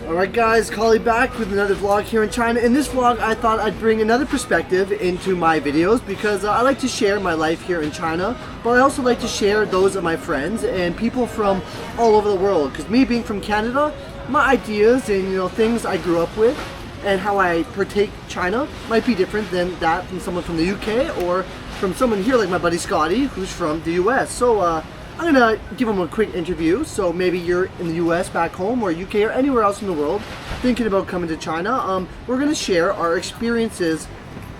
Alright guys, Colly back with another vlog here in China. In this vlog I thought I'd bring another perspective into my videos because I like to share my life here in China, but I also like to share those of my friends and people from all over the world. Because me being from Canada, my ideas and things I grew up with and how I partake China might be different than that from someone from the UK or from someone here like my buddy Scotty who's from the US. So I'm gonna give him a quick interview. So maybe you're in the US back home or UK or anywhere else in the world thinking about coming to China. We're gonna share our experiences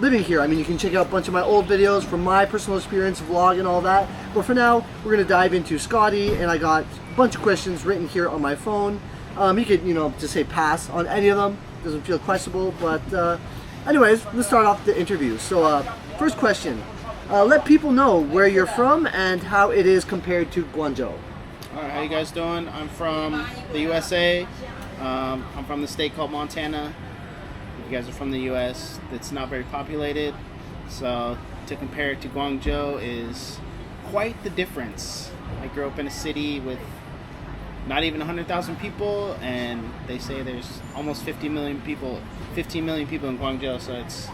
living here. I mean, you can check out a bunch of my old videos from my personal experience, vlog and all that. But for now, we're gonna dive into Scotty, and I got a bunch of questions written here on my phone. You could, just say pass on any of them. Doesn't feel questionable, but anyways, let's start off the interview. So first question. Let people know where you're from and how it is compared to Guangzhou. Alright, how you guys doing? I'm from the USA. I'm from the state called Montana. If you guys are from the US, it's not very populated. So to compare it to Guangzhou is quite the difference. I grew up in a city with not even 100,000 people, and they say there's almost 15 million people in Guangzhou, so it's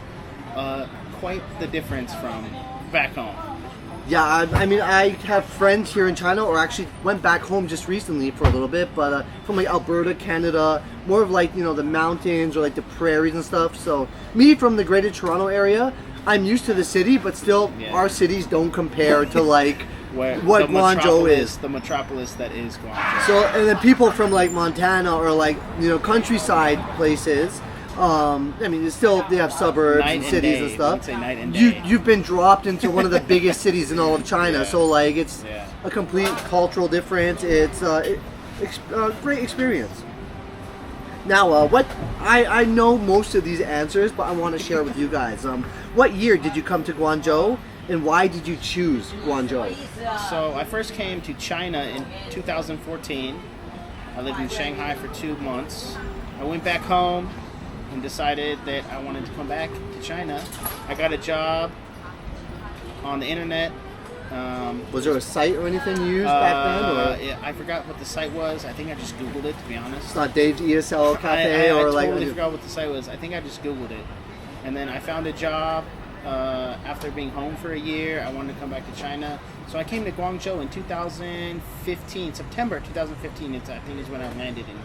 quite the difference from back home. Yeah, I mean, I have friends here in China, or actually went back home just recently for a little bit, but from like Alberta, Canada, more of like, the mountains or like the prairies and stuff. So me from the Greater Toronto area, I'm used to the city, but still our cities don't compare to like what Guangzhou is. The metropolis that is Guangzhou. So, and then people from like Montana or like, countryside places, I mean, it's still, they have suburbs and cities and stuff. Night and day. You've been dropped into one of the biggest cities in all of China, so like it's a complete cultural difference. It's a great experience. Now, what I know most of these answers, but I want to share with you guys. What year did you come to Guangzhou, and why did you choose Guangzhou? So I first came to China in 2014. I lived in Shanghai for 2 months. I went back home and decided that I wanted to come back to China. I got a job on the internet. Was there a site or anything you used back then? Or? I forgot what the site was. I think I just Googled it, to be honest. It's not Dave's ESL Cafe I or like... I totally forgot what the site was. I think I just Googled it. And then I found a job after being home for a year. I wanted to come back to China. So I came to Guangzhou in 2015, September 2015. I think is when I landed in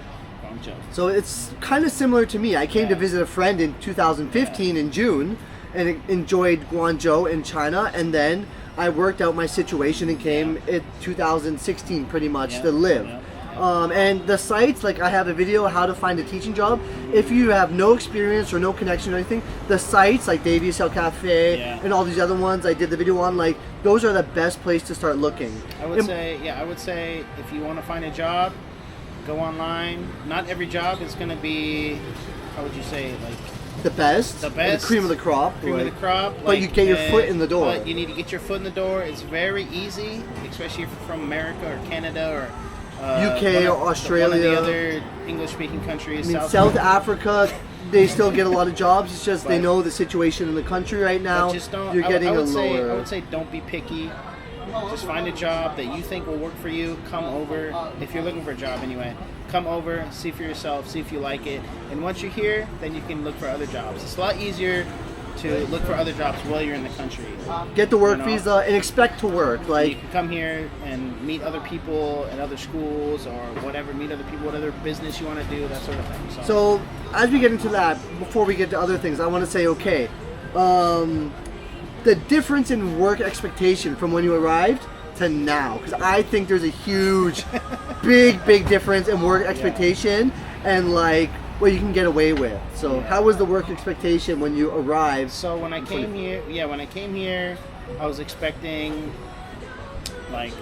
Guangzhou. So it's kind of similar to me. I came to visit a friend in 2015 in June and enjoyed Guangzhou in China, and then I worked out my situation and came in 2016 pretty much to live. And the sites, like I have a video how to find a teaching job. If you have no experience or no connection or anything, the sites like Dave's ESL Cafe and all these other ones I did the video on, like those are the best place to start looking. I would say if you want to find a job, go online. Not every job is going to be, how would you say, like the best, the cream of the crop, of the crop. But you get your foot in the door. But you need to get your foot in the door. It's very easy, especially if you're from America or Canada or UK or Australia. One of the other English-speaking countries. I mean, South Africa, they still get a lot of jobs. It's just they know the situation in the country right now. Just don't, you're getting I a lower. I would say don't be picky. Just find a job that you think will work for you. Come over, if you're looking for a job anyway. Come over, see for yourself, see if you like it. And once you're here, then you can look for other jobs. It's a lot easier to look for other jobs while you're in the country. Get the work visa and expect to work. Like you can come here and meet other people at other schools or whatever, meet other people, whatever business you want to do, that sort of thing. So as we get into that, before we get to other things, I want to say, okay, the difference in work expectation from when you arrived to now, because I think there's a huge, big difference in work expectation and like what you can get away with. So how was the work expectation when you arrived? So when I came here, I was expecting like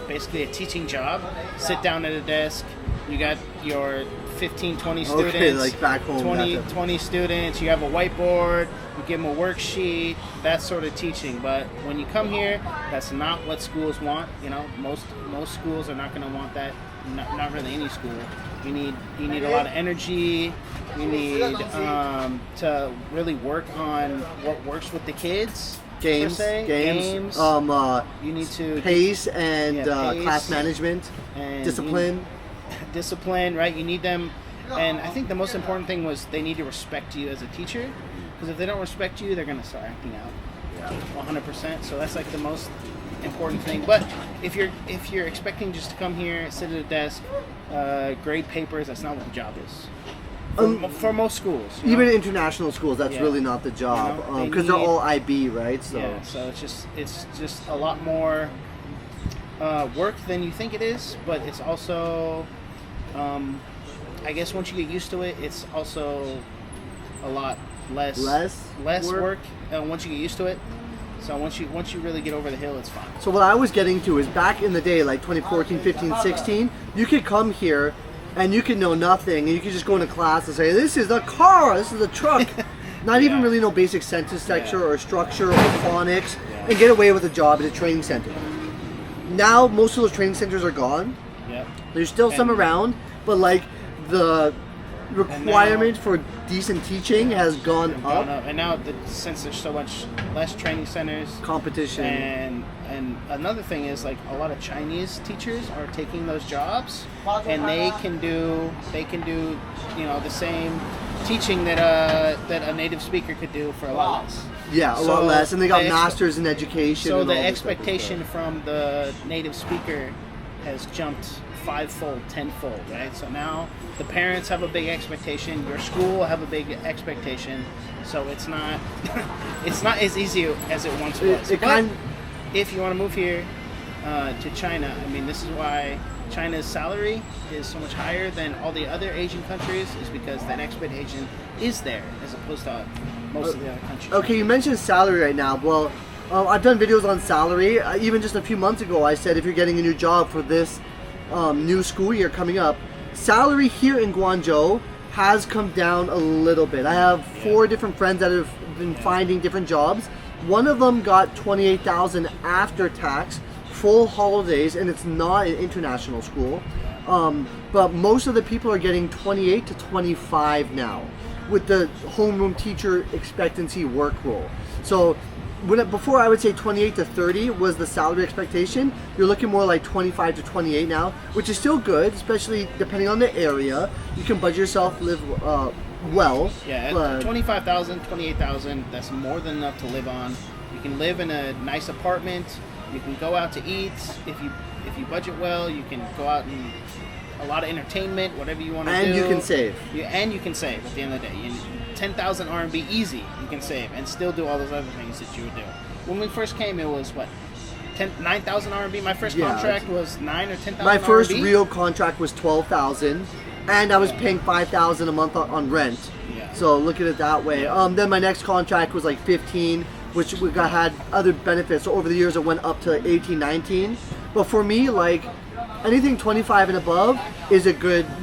basically a teaching job. Sit down at a desk. You got your 15, 20 students. Okay, like back home. 20 students. You have a whiteboard. You give them a worksheet. That sort of teaching. But when you come here, that's not what schools want. Most schools are not going to want that. Not really any school. You need a lot of energy. You need to really work on what works with the kids. Games. You need to pace and class management, and discipline. Discipline, right? You need them. And I think the most important thing was they need to respect you as a teacher, because if they don't respect you, they're going to start acting out. 100%. So that's like the most important thing. But if you're expecting just to come here, sit at a desk, grade papers, that's not what the job is. For most schools, even international schools, that's really not the job, because they're all IB, right? So yeah, so it's just a lot more work than you think it is, but it's also, I guess once you get used to it, it's also a lot less work once you get used to it. So once you really get over the hill, it's fine. So what I was getting to is back in the day, like 2014, 15, 16, you could come here and you could know nothing, and you could just go into class and say, this is a car, this is a truck. Not even really know basic sentence structure or structure or phonics, and get away with a job at a training center. Now most of those training centers are gone. Yep. There's still some around, but like the requirement for decent teaching has gone up. And now, since there's so much less training centers, competition, and another thing is like a lot of Chinese teachers are taking those jobs, and they can do the same teaching that a native speaker could do for a lot less. Yeah, a lot less, and they got masters in education. So the expectation from the native speaker has jumped 5-fold, 10-fold, right? So now the parents have a big expectation, your school will have a big expectation, so it's not as easy as it once was. If you want to move here to China, I mean, this is why China's salary is so much higher than all the other Asian countries, is because that expectation is there as opposed to most of the other countries. Okay, you mentioned salary right now. Well, I've done videos on salary. Even just a few months ago, I said if you're getting a new job for this new school year coming up, salary here in Guangzhou has come down a little bit. I have 4 different friends that have been finding different jobs. One of them got 28,000 after tax, full holidays, and it's not an international school. But most of the people are getting 28 to 25 now with the homeroom teacher expectancy work rule. So before I would say 28 to 30 was the salary expectation, you're looking more like 25 to 28 now, which is still good, especially depending on the area. You can budget yourself, live well. Yeah, at 25,000, 28,000, that's more than enough to live on. You can live in a nice apartment. You can go out to eat. If you budget well, you can go out and a lot of entertainment, whatever you want to do. And you can save. And you can save at the end of the day. 10,000 RMB easy, you can save and still do all those other things that you would do. When we first came, it was what? 9,000 RMB. My first contract was 9 or 10,000 My first RMB. real contract was 12,000, and I was paying 5,000 a month on rent. Yeah. So look at it that way. Then my next contract was like 15, which had other benefits. So over the years, it went up to 18, 19. But for me, like anything 25 and above is a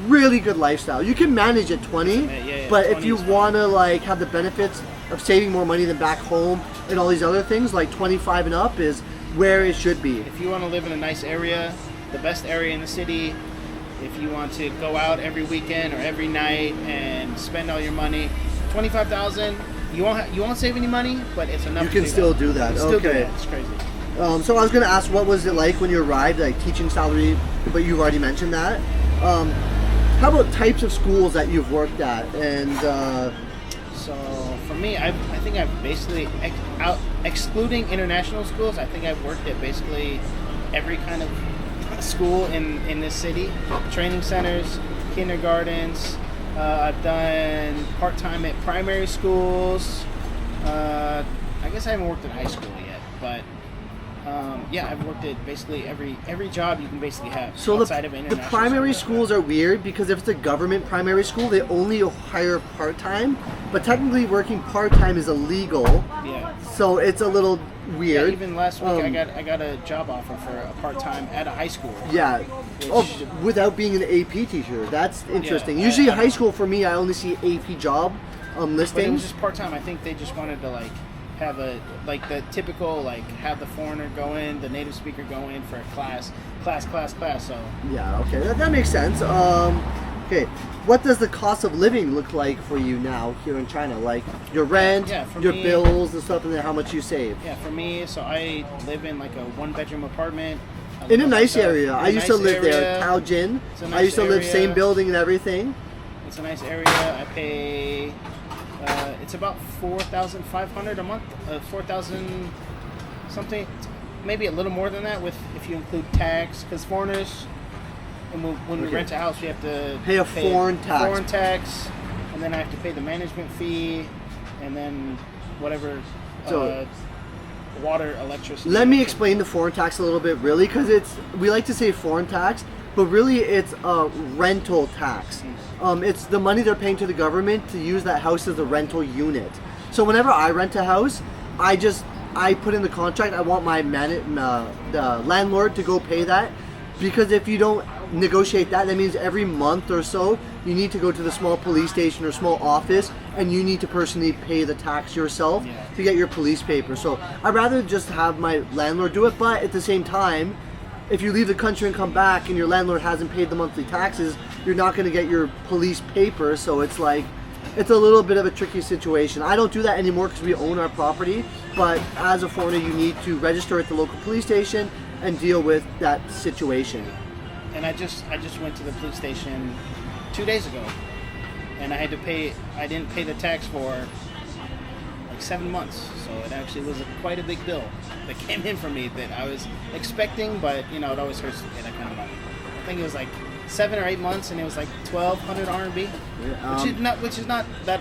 really good lifestyle. You can manage at 20, but if you want to like have the benefits of saving more money than back home and all these other things, like 25 and up is where it should be. If you want to live in a nice area, the best area in the city, if you want to go out every weekend or every night and spend all your money, 25,000, you won't save any money, but it's enough. You can still do that. Okay. It's crazy. So I was going to ask, what was it like when you arrived, like teaching salary, but you've already mentioned that. How about types of schools that you've worked at? And so for me, I think I've basically, excluding international schools, I think I've worked at basically every kind of school in this city. Training centers, kindergartens. I've done part-time at primary schools. I guess I haven't worked at high school yet, but I've worked at basically every job you can basically have. So outside of international the primary schools are weird because if it's a government primary school, they only hire part-time, but technically working part-time is illegal. Yeah. So it's a little weird. Yeah, even last week I got a job offer for a part-time at a high school. Yeah. Without being an AP teacher. That's interesting. Usually high school for me, I only see AP job listings. But it was just part-time. I think they just wanted to have the typical have the foreigner go in, the native speaker go in for a class. So yeah, okay, that makes sense. Okay, what does the cost of living look like for you now here in China? Like your rent, your bills and stuff, and then how much you save? Yeah, for me, so I live in like a 1-bedroom apartment. In a nice area. I used to live there, Taojin. I used to live same building and everything. It's a nice area. I pay. It's about 4,500 a month. 4,000 something. Maybe a little more than that if you include tax. Because foreigners, and when we rent a house, we have to pay a foreign tax, and then I have to pay the management fee, and then whatever. So, water, electricity. let me explain the foreign tax a little bit, really, because we like to say foreign tax, but really it's a rental tax. It's the money they're paying to the government to use that house as a rental unit. So whenever I rent a house, I put in the contract I want the landlord to go pay that, because if you don't negotiate that means every month or so you need to go to the small police station or small office and you need to personally pay the tax yourself to get your police paper. So I'd rather just have my landlord do it, but at the same time, if you leave the country and come back and your landlord hasn't paid the monthly taxes, you're not going to get your police paper. So it's like, it's a little bit of a tricky situation. I don't do that anymore because we own our property, but as a foreigner you need to register at the local police station and deal with that situation. And I just went to the police station 2 days ago, and I didn't pay the tax for like 7 months, so it actually was quite a big bill that came in for me that I was expecting, but it always hurts to pay that kind of money. I think it was like 7 or 8 months, and it was like 1,200 RMB, which is not that,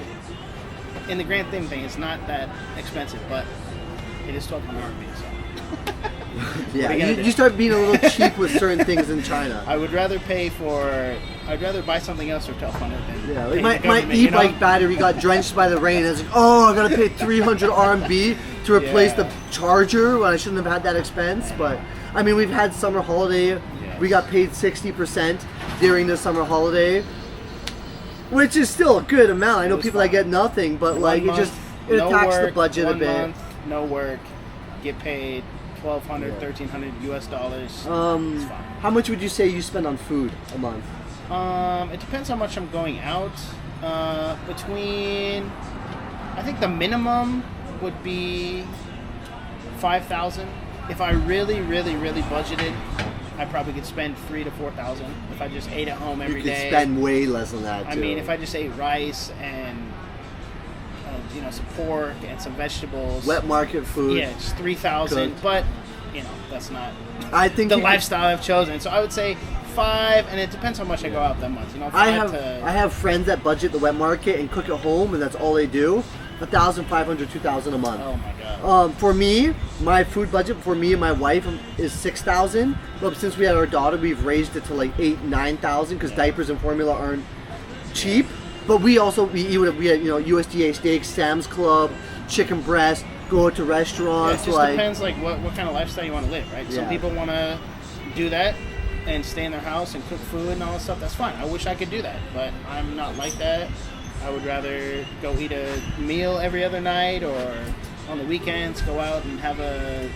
in the grand thing, it's not that expensive, but it is 1,200 RMB. So. Yeah, you start being a little cheap with certain things in China. I'd rather buy something else for 1,200 than my e-bike battery got drenched by the rain. I was like, oh, I gotta pay 300 RMB to replace the charger when I shouldn't have had that expense. But I mean, we've had summer holiday. We got paid 60% during the summer holiday, which is still a good amount. I know people that get nothing, but like it attacks the budget a bit. 1 month, no work, get paid $1,200, $1,300 US dollars. It's fine. How much would you say you spend on food a month? It depends how much I'm going out. I think the minimum would be 5,000. If I really, really, really budgeted, I probably could spend 3,000 to 4,000 if I just ate at home every day. You could spend way less than that, too. I mean, if I just ate rice and some pork and some vegetables. Wet market food. Yeah, just 3,000. But that's not. I think the lifestyle I've chosen. So I would say 5, and it depends how much I go out that month. I have friends that budget the wet market and cook at home, and that's all they do. 1,500, 2,000 a month. Oh my god. For me, my food budget for me and my wife is 6,000. But since we had our daughter, we've raised it to like 8,000, 9,000 because diapers and formula aren't cheap. But we eat USDA steaks, Sam's Club, chicken breast, go out to restaurants. It just depends what kind of lifestyle you want to live, right? Some people want to do that and stay in their house and cook food and all that stuff. That's fine. I wish I could do that, but I'm not like that. I would rather go eat a meal every other night, or on the weekends go out and have a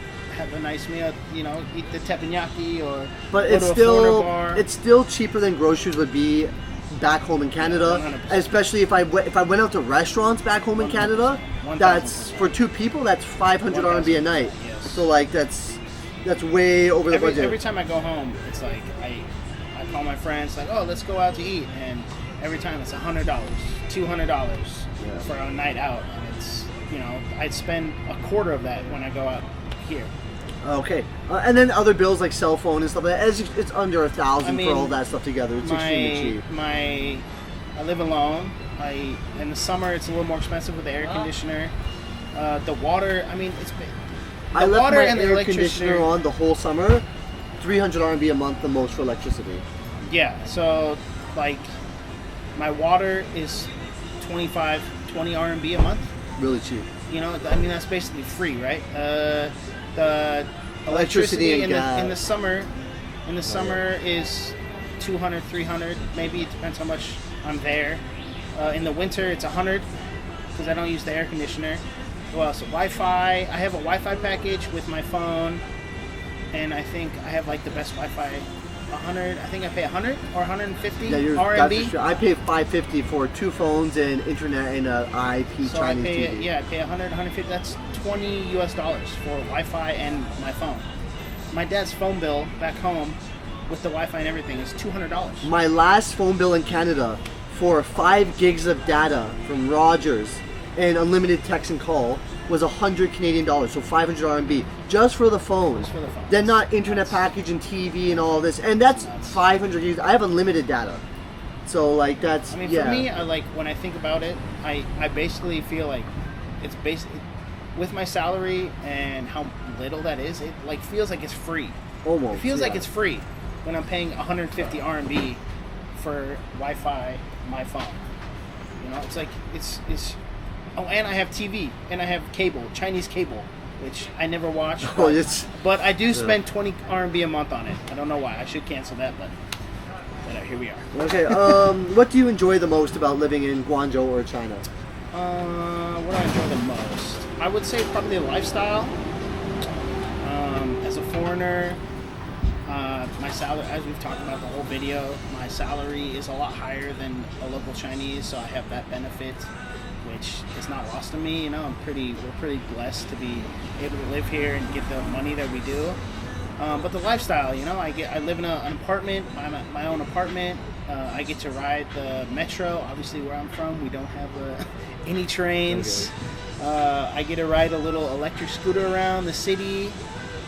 nice meal. Eat the teppanyaki or. But it's still cheaper than groceries would be back home in Canada, 100%. Especially if I went out to restaurants back home in Canada. 1,000%. That's for 2 people. That's 500 RMB a night. Yes. So like that's way over the budget. Every time I go home, it's like I call my friends like, oh, let's go out to eat, and every time it's $100, $200 for a night out, and it's I'd spend a quarter of that when I go out here. Okay, and then other bills like cell phone and stuff like that. It's under 1,000 for all that stuff together. It's extremely cheap. I live alone. In the summer it's a little more expensive with the air conditioner. The water, I left my air conditioner on the whole summer. 300 RMB a month, the most for electricity. Yeah, so my water is 20 RMB a month. Really cheap. That's basically free, right? The electricity in the summer is 200, 300, maybe. It depends how much I'm there. In the winter it's 100 because I don't use the air conditioner. Well, so Wi-Fi. I have a Wi-Fi package with my phone, and I think I have the best Wi-Fi. 100. I think I pay 100 or 150 RMB. I pay 550 for 2 phones and internet and IP Chinese TV. I pay 100, 150. That's $20 US for Wi-Fi and my phone. My dad's phone bill back home with the Wi-Fi and everything is $200. My last phone bill in Canada, for 5 gigs of data from Rogers and unlimited text and call was 100 Canadian dollars, so 500 RMB just for the phone. Just for the phone. Then not internet package and TV and all this, and that's 500 gigs. I have unlimited data, so like that's. I mean, yeah. for me, I like when I think about it, I basically feel like it's basically with my salary and how little that is. It like feels like it's free. Almost. It feels yeah. like it's free when I'm paying 150 RMB for Wi-Fi, my phone. You know, it's like it's. Oh, and I have TV and I have cable, Chinese cable, which I never watch. Oh, it's. But I do spend 20 RMB a month on it. I don't know why. I should cancel that, but here we are. Okay. What do you enjoy the most about living in Guangzhou or China? What do I enjoy the most? I would say probably the lifestyle. As a foreigner, my salary, as we've talked about the whole video, my salary is a lot higher than a local Chinese, so I have that benefit, which is not lost to me. You know, we're pretty blessed to be able to live here and get the money that we do. But the lifestyle, you know, I live in an apartment, my own apartment. I get to ride the metro. Obviously, where I'm from, we don't have any trains. Okay. I get to ride a little electric scooter around the city.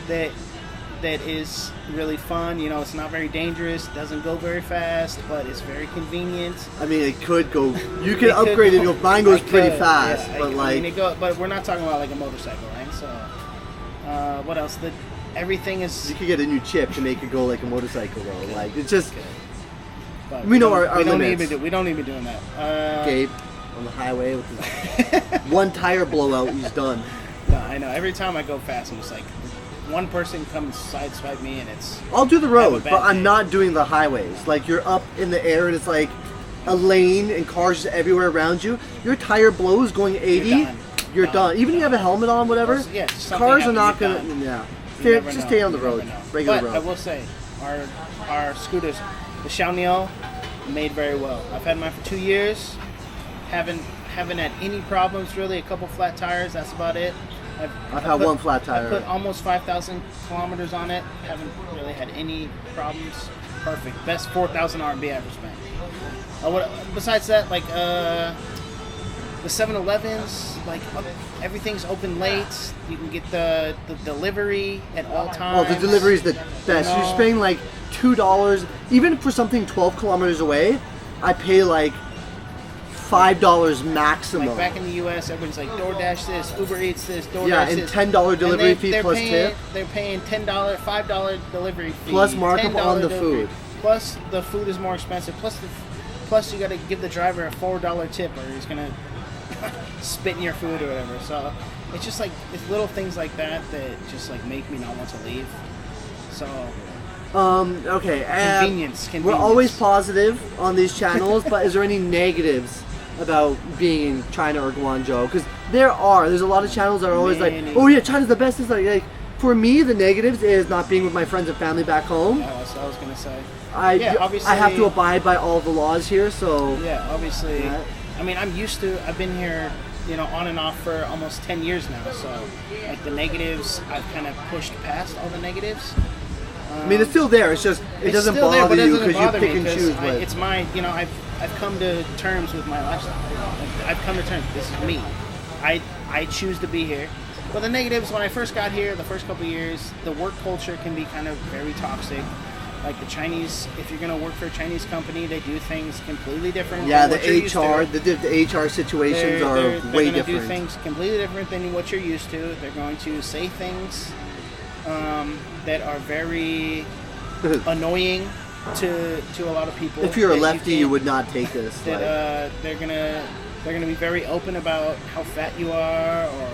That is really fun. You know, it's not very dangerous. Doesn't go very fast, but it's very convenient. I mean, it could go. You can upgrade it. Mine goes pretty fast, yeah, but like. I mean, but we're not talking about like a motorcycle, right? So, what else? Everything is. You could get a new chip to make it go like a motorcycle, though. Okay. Like it's just. Okay. But we know our limits. We don't need to be doing that. Gabe on the highway with his one tire blowout, he's done. No, I know. Every time I go fast, I'm just like. One person comes sideswipe me and it's. I'll do the road, but I'm day. not doing the highways. Like you're up in the air and it's like a lane and cars just everywhere around you. Your tire blows going 80. You're done. Even if you have a helmet on, whatever. Well, yeah, cars are not gonna. Yeah. Just stay on the road, regular road. I will say, our scooters, the Xiaoniao, made very well. I've had mine for 2 years. Haven't had any problems really. A couple flat tires. That's about it. I've had one flat tire. I put almost 5,000 kilometers on it. Haven't really had any problems. Perfect. Best 4,000 RMB I ever spent. Besides that, like the 7-Elevens, like everything's open late. You can get the delivery at all times. Oh, the delivery's the best. You know, you're paying like $2, even for something 12 kilometers away. I pay like $5 maximum. Like back in the U.S., everybody's like DoorDash this, Uber Eats this, DoorDash this. Yeah, and $10 delivery fee plus tip. They're paying $5 delivery fee. Plus markup on the food. Plus the food is more expensive. Plus you got to give the driver a $4 tip, or he's gonna spit in your food or whatever. So it's just like it's little things like that just like make me not want to leave. So. Okay. Convenience. We're always positive on these channels, but is there any negatives about being in China or Guangzhou? Because there's a lot of channels that are always like, oh yeah, China's the best. It's like for me, the negatives is not being with my friends and family back home. Yeah, that's what I was gonna say. I have to abide by all the laws here, so. Yeah, obviously. Yeah. I mean, I've been here, you know, on and off for almost 10 years now. So, like the negatives, I've kind of pushed past all the negatives. I mean, it's still there. It's just it doesn't bother you because you pick and choose. It's my, you know, I've come to terms with my lifestyle. I've come to terms. This is me. I choose to be here. But the negatives, when I first got here, the first couple of years, the work culture can be kind of very toxic. Like the Chinese, if you're going to work for a Chinese company, they do things completely different. Yeah, the HR, the HR situations are way different. They're going to do things completely different than what you're used to. They're going to say things that are very annoying to a lot people. If you're a lefty, you would not take this. That they're gonna be very open about how fat you are or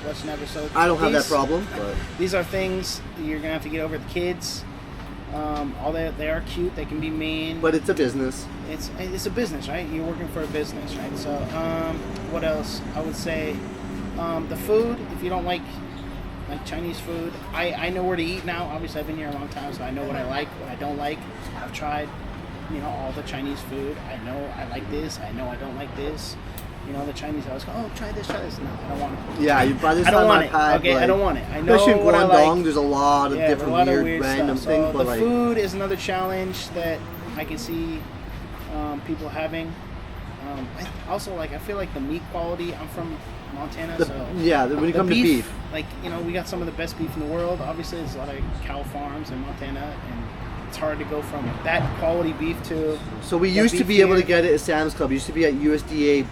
what's never so. I don't have that problem. But. These are things you're gonna have to get over. The kids, they are cute. They can be mean. But it's a business. It's a business, right? You're working for a business, right? So what else? I would say the food. If you don't like Chinese food, I know where to eat now. Obviously, I've been here a long time, so I know what I like, what I don't like. I've tried, you know, all the Chinese food. I know I like this. I know I don't like this. You know, the Chinese always go, oh, try this, try this. No, I don't want it. Yeah, by this I don't time want I've it. had, okay, like, I don't want it. I know especially in what I Guangdong, like. there's a lot of different weird random stuff. things. So but the food is another challenge that I can see people having. I feel like the meat quality. I'm from Montana, so when you come to beef, like we got some of the best beef in the world. Obviously, there's a lot of cow farms in Montana, and it's hard to go from that quality beef to. So we used to be able to get it at Sam's Club. It used to be at USDA,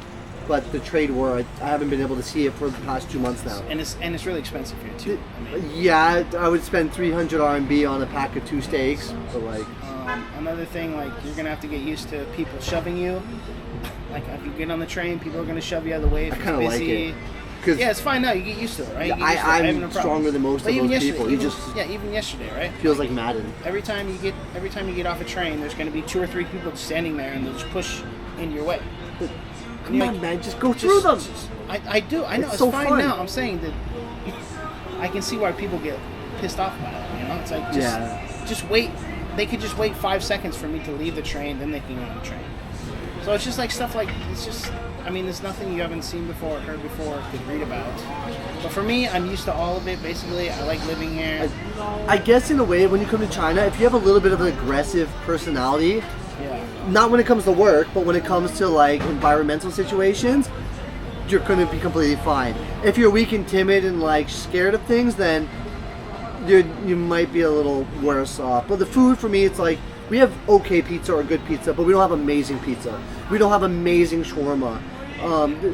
but the trade war, I haven't been able to see it for the past 2 months now. And it's really expensive here too. I would spend 300 RMB on a pack of 2 steaks, but like. Another thing, like you're gonna have to get used to people shoving you. Like if you get on the train, people are gonna shove you out of the way if I kind of like it. Yeah, it's fine now. You get used to it, right? I'm stronger than most of those people. Even yesterday, right? Feels like Madden. Every time you get off a train, there's gonna be 2 or 3 people just standing there, and they'll just push in your way. Come on, man, just go through them. I do. I know it's so fine fun. now. I'm saying that I can see why people get pissed off about it. It's like just wait. They could just wait 5 seconds for me to leave the train, then they can get on the train. So it's just like stuff like there's nothing you haven't seen before, heard before, could read about. But for me, I'm used to all of it. Basically, I like living here. I guess in a way, when you come to China, if you have a little bit of an aggressive personality, not when it comes to work, but when it comes to like environmental situations, you're going to be completely fine. If you're weak and timid and like scared of things, then you might be a little worse off. But the food for me, it's like we have okay pizza or good pizza, but we don't have amazing pizza. We don't have amazing shawarma.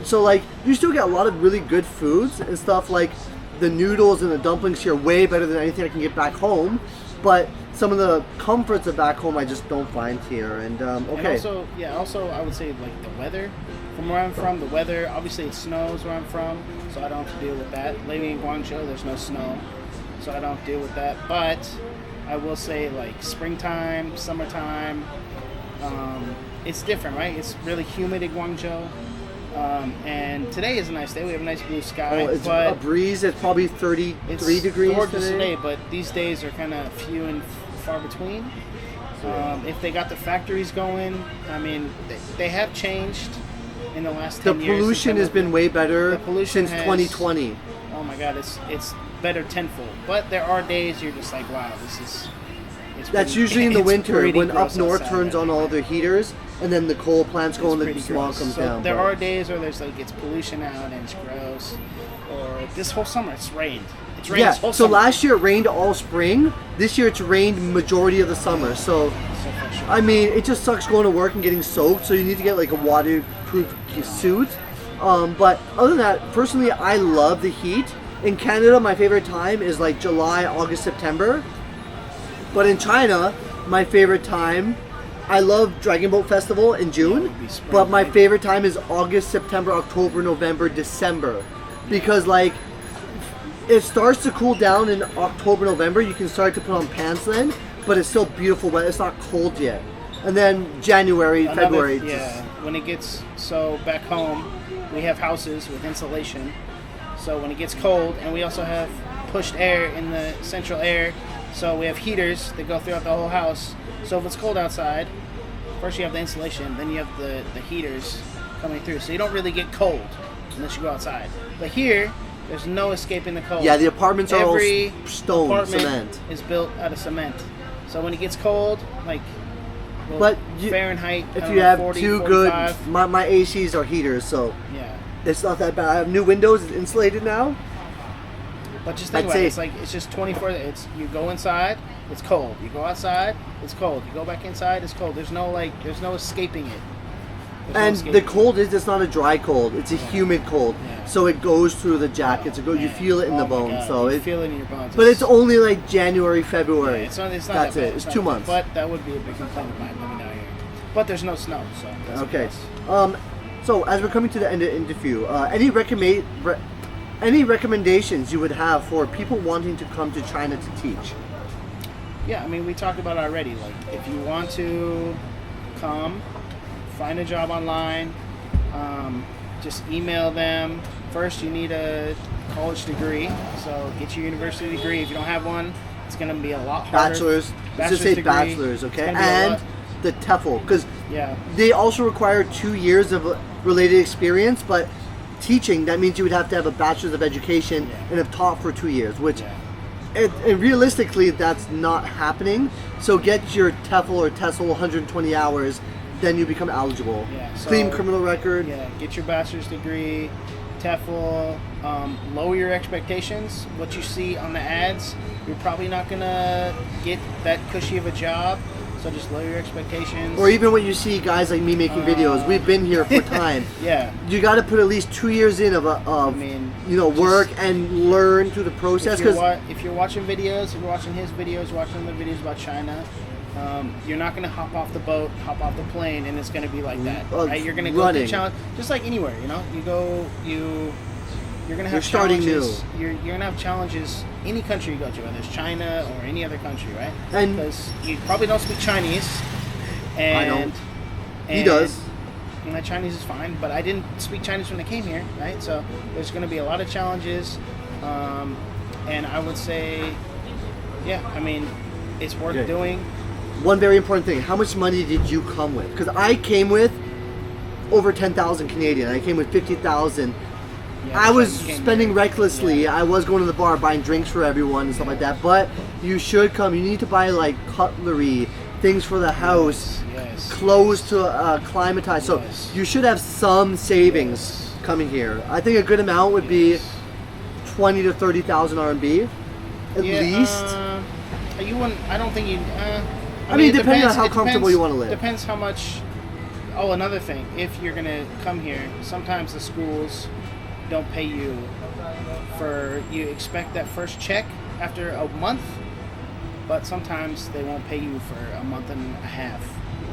So like you still get a lot of really good foods and stuff. Like the noodles and the dumplings here are way better than anything I can get back home. But some of the comforts of back home I just don't find here. And okay. And also I would say like the weather. From where I'm from, the weather, obviously it snows where I'm from, so I don't have to deal with that. Living in Guangzhou, there's no snow, so I don't deal with that. But I will say like springtime, summertime, it's different, right? It's really humid in Guangzhou. And today is a nice day. We have a nice blue sky. It's but a breeze. It's probably 33 degrees gorgeous today, but these days are kind of few and far between. If they got the factories going, I mean, they have changed in the last 10 years. The pollution has been way better since 2020. Oh my God, it's better tenfold. But there are days you're just like, wow, That's usually in the winter when up north outside, turns on all their heaters, and then the coal plants go and the smog comes down. There are days where there's like it's pollution out and it's gross. Or this whole summer it's rained. It's rained this whole summer. Last year it rained all spring. This year it's rained majority of the summer. So I mean, it just sucks going to work and getting soaked. So you need to get like a waterproof suit. But other than that, personally, I love the heat. In Canada, my favorite time is like July, August, September. But in China, my favorite time, I love Dragon Boat Festival in June, but my favorite time is August, September, October, November, December. Because like, it starts to cool down in October, November, you can start to put on pants then, but it's still beautiful weather, it's not cold yet. And then January, February. When it gets, so back home, we have houses with insulation. So when it gets cold, and we also have pushed air in the central air, so we have heaters that go throughout the whole house. So if it's cold outside, first you have the insulation, then you have the heaters coming through. So you don't really get cold unless you go outside. But here, there's no escaping the cold. Yeah, the apartments are all stone, apartment cement. Is built out of cement. So when it gets cold, like Fahrenheit, if you have 40, two 45. good, my ACs are heaters, so yeah, it's not that bad. I have new windows, it's insulated now. But just think about it. It's like it's just 24. It's you go inside, it's cold. You go outside, it's cold. You go back inside, it's cold. There's no escaping it. The cold it's not a dry cold. It's a humid cold. Yeah. So it goes through the jackets. You feel it in the bones. God. So you feel it in your bones. But it's only like January, February. Yeah, it's not That's that it. It's 2 months. But that would be a big complaint of mine living down here. But there's no snow, so that's okay. So as we're coming to the end of the interview, any recommendations you would have for people wanting to come to China to teach? Yeah, I mean, we talked about it already. Like, if you want to come, find a job online, just email them. First, you need a college degree, so get your university degree. If you don't have one, it's going to be a lot harder. Bachelor's. Let's just say degree. bachelor's, okay? And the TEFL, because yeah, they also require 2 years of related experience, but teaching, that means you would have to have a bachelor's of education and have taught for 2 years, which and realistically that's not happening. So get your TEFL or TESOL 120 hours then you become eligible. Yeah, so, clean criminal record. Yeah, get your bachelor's degree, TEFL, lower your expectations. What you see on the ads, you're probably not gonna get that cushy of a job. So just lower your expectations. Or even when you see guys like me making videos, we've been here for time. Yeah. You got to put at least 2 years in of work and learn through the process. If you're watching videos, if you're watching his videos, watching the videos about China, you're not going to hop off the boat, hop off the plane, and it's going to be like that. Right? You're going to go through challenge, just like anywhere. You're going to have challenges. You're going to have challenges any country you go to, whether it's China or any other country, right? And because you probably don't speak Chinese. And, I don't. He does. My Chinese is fine, but I didn't speak Chinese when I came here, right? So there's going to be a lot of challenges. And I would say, yeah, I mean, it's worth doing. One very important thing, how much money did you come with? Because I came with over 10,000 Canadian. I came with 50,000. Yeah, I was spending recklessly. Yeah. I was going to the bar buying drinks for everyone and stuff like that. But you should come. You need to buy like cutlery, things for the house, clothes to acclimatize. So you should have some savings coming here. I think a good amount would be 20 to 30,000 RMB at least. You wouldn't. I don't think you. I mean, depending on how comfortable you want to live. Depends how much. Oh, another thing. If you're gonna come here, sometimes the schools don't pay you for. You expect that first check after a month, but sometimes they won't pay you for a month and a half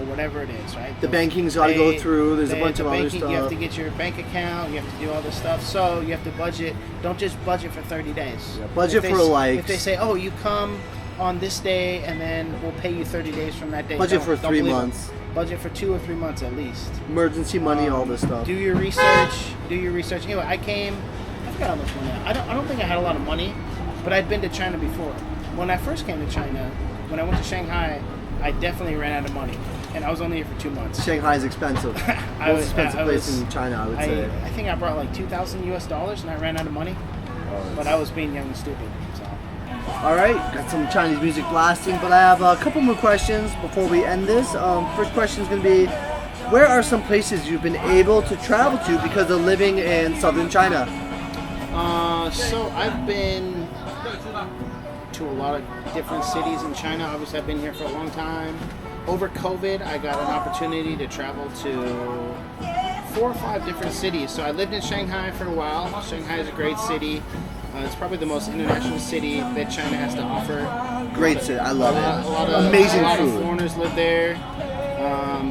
or whatever it is, right? The banking's got to go through. There's a bunch of other stuff. You have to get your bank account. You have to do all this stuff. So you have to budget. Don't just budget for 30 days. Yeah, budget for like. If they say, oh, you come on this day and then we'll pay you 30 days from that day. Budget for 3 months. Budget for 2 or 3 months at least. Emergency money, all this stuff. Do your research. Anyway, I forgot how much money. I don't think I had a lot of money, but I'd been to China before. When I first came to China, when I went to Shanghai, I definitely ran out of money, and I was only here for 2 months. Shanghai's expensive. Most expensive place in China, I would say. I think I brought like $2,000 US, and I ran out of money. But I was being young and stupid. So. All right, got some Chinese music blasting, but I have a couple more questions before we end this. First question is going to be, where are some places you've been able to travel to because of living in southern China? So I've been to a lot of different cities in China. Obviously, I've been here for a long time. Over COVID, I got an opportunity to travel to 4 or 5 different cities. So I lived in Shanghai for a while. Shanghai is a great city. It's probably the most international city that China has to offer. Great city, I love it. Amazing food. A lot of foreigners live there.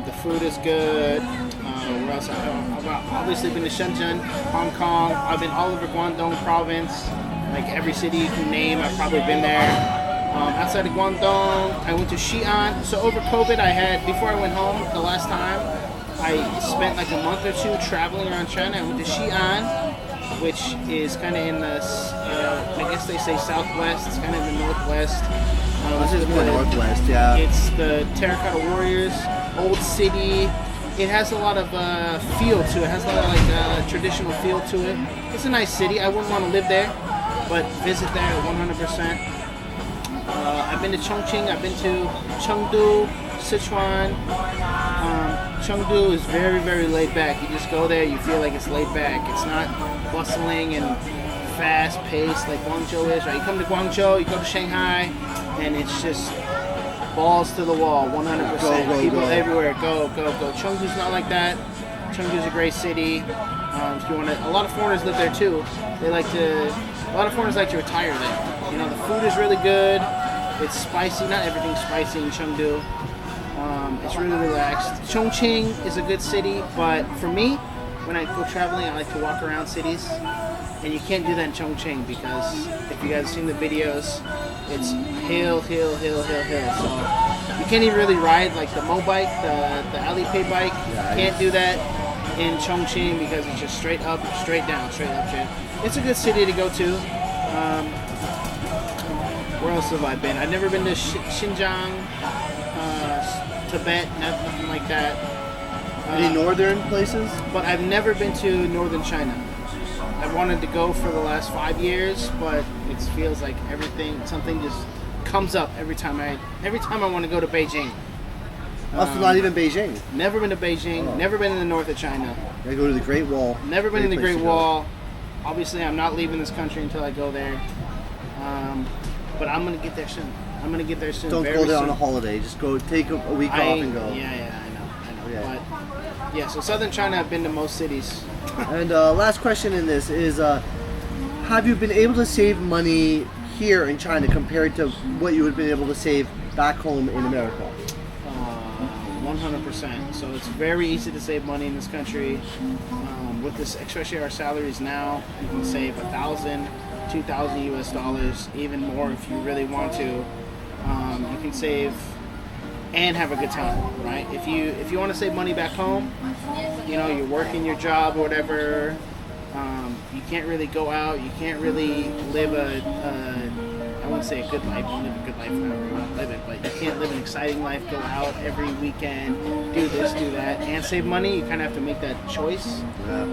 The food is good. Where else? I've obviously been to Shenzhen, Hong Kong. I've been all over Guangdong province. Like every city you can name, I've probably been there. Outside of Guangdong, I went to Xi'an. So over COVID, before I went home the last time, I spent like a month or 2 traveling around China. I went to Xi'an, which is kind of in the, I guess they say southwest. It's kind of in the northwest. This is more northwest, yeah. It's the Terracotta Warriors, old city. It has a lot of feel to it. It has a lot of like traditional feel to it. It's a nice city. I wouldn't want to live there, but visit there 100%. I've been to Chongqing. I've been to Chengdu, Sichuan. Chengdu is very, very laid back. You just go there, you feel like it's laid back. It's not bustling and fast-paced like Guangzhou is. Right? You come to Guangzhou, you go to Shanghai, and it's just balls to the wall, 100%. People everywhere, go. Chengdu's not like that. Chengdu's a great city. A lot of foreigners live there too. A lot of foreigners like to retire there. You know, the food is really good. It's spicy. Not everything's spicy in Chengdu. It's really relaxed. Chongqing is a good city, but for me, when I go traveling, I like to walk around cities. And you can't do that in Chongqing because if you guys have seen the videos, it's hill. So you can't even really ride like the mobike, the Alipay bike. You can't do that in Chongqing because it's just straight up, straight down. It's a good city to go to. Where else have I been? I've never been to Xinjiang, Tibet, nothing like that. Any northern places? But I've never been to northern China. I've wanted to go for the last 5 years, but it feels like something just comes up every time I want to go to Beijing. Also, not even Beijing. Never been to Beijing. Never been in the north of China. I go to the Great Wall. Never been in the Great place Great to go. Wall. Obviously, I'm not leaving this country until I go there. But I'm gonna get there soon. I'm gonna get there soon. Don't very go there soon. on a holiday. Just go take a week off and go. Yeah, I know. Yeah. But yeah, so southern China, I've been to most cities. And last question in this is, have you been able to save money here in China compared to what you would have been able to save back home in America? 100%. So it's very easy to save money in this country. With this, especially our salaries now, you can save $1,000, $2,000 US dollars, even more if you really want to. You can save and have a good time, right? If you want to save money back home, you know, you're working your job or whatever. You can't really go out. You can't really live I wouldn't say a good life. You live a good life however you want to live it, but you can't live an exciting life, go out every weekend, do this, do that, and save money. You kind of have to make that choice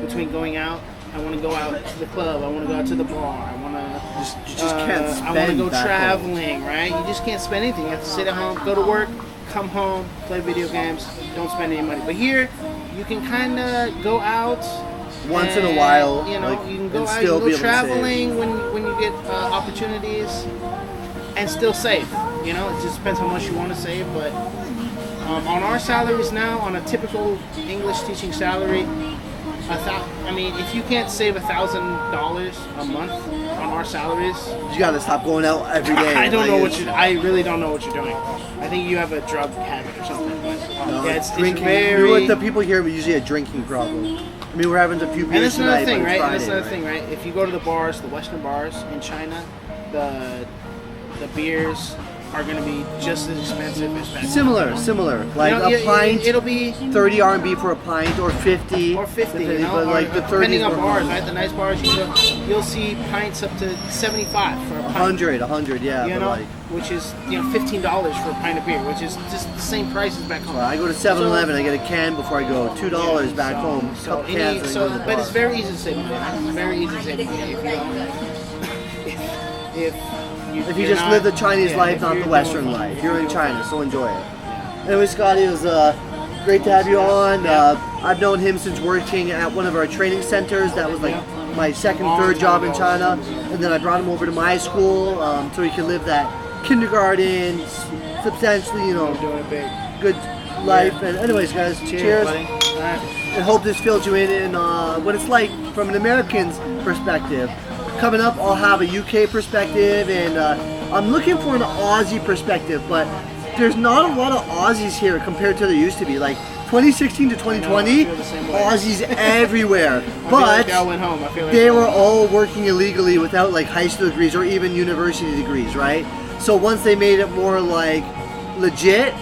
between going out. I want to go out to the club. I want to go out to the bar. I want to You just can't spend I want to go back traveling, right? You just can't spend anything. You have to sit at home, go to work, come home, play video games. Don't spend any money. But here, you can kind of go out Once in a while, you know, like, you can go and out, still you be can able go to save. traveling when you get opportunities, and still save. You know, it just depends how much you want to save. But on our salaries now, on a typical English teaching salary, I mean, if you can't save $1,000 a month on our salaries, You gotta stop going out every day. I don't Like, know what you. I really don't know what you're doing. I think you have a drug habit or something. But, No, yeah, it's it's drinking. very. You know what, the people here are usually a drinking problem. I mean, we're having a few And beers that's another tonight, thing, but right? it's And that's Friday, another thing, right? If you go to the bars, the Western bars in China, the beers are going to be just as expensive as back Similar. Like You know, a pint, it'll be 30 RMB for a pint, or 50. or 50, you depending, know, but like or the 30s depending on were bars, right? The nice bars, you'll see pints up to 75 for a pint. 100, yeah. You But know, like, which is $15 for a pint of beer, which is just the same price as back home. I go to 7-Eleven, I get a can before I go. $2 back So- home, So, couple cans. and I go to the but it's bar. very easy to save money. Right? It's very easy to save money If you just live the Chinese life, if not you're the Western doing life. fine. You're in China, so enjoy it. Anyway, Scotty, it was great to have you on. I've known him since working at one of our training centers. That was like my second, third job in China. And then I brought him over to my school so he could live that kindergarten, substantially, you know, Doing it big. good life. And anyways, guys, cheers. buddy. All right. And hope this fills you in what it's like from an American's perspective. Coming up, I'll have a UK perspective, and I'm looking for an Aussie perspective, but there's not a lot of Aussies here compared to there used to be. Like 2016 to 2020, I feel the same way. Aussies everywhere. I feel like But I went home. I feel like they were all working illegally without like high school degrees or even university degrees, right? So once they made it more like legit,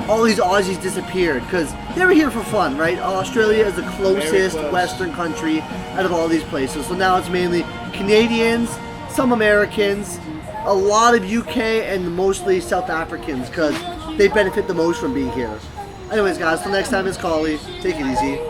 all these Aussies disappeared because they were here for fun, right? Australia is the closest close. Western country out of all these places. So now it's mainly Canadians, some Americans, a lot of UK, and mostly South Africans because they benefit the most from being here. Anyways, guys, till next time, it's Colly. Take it easy.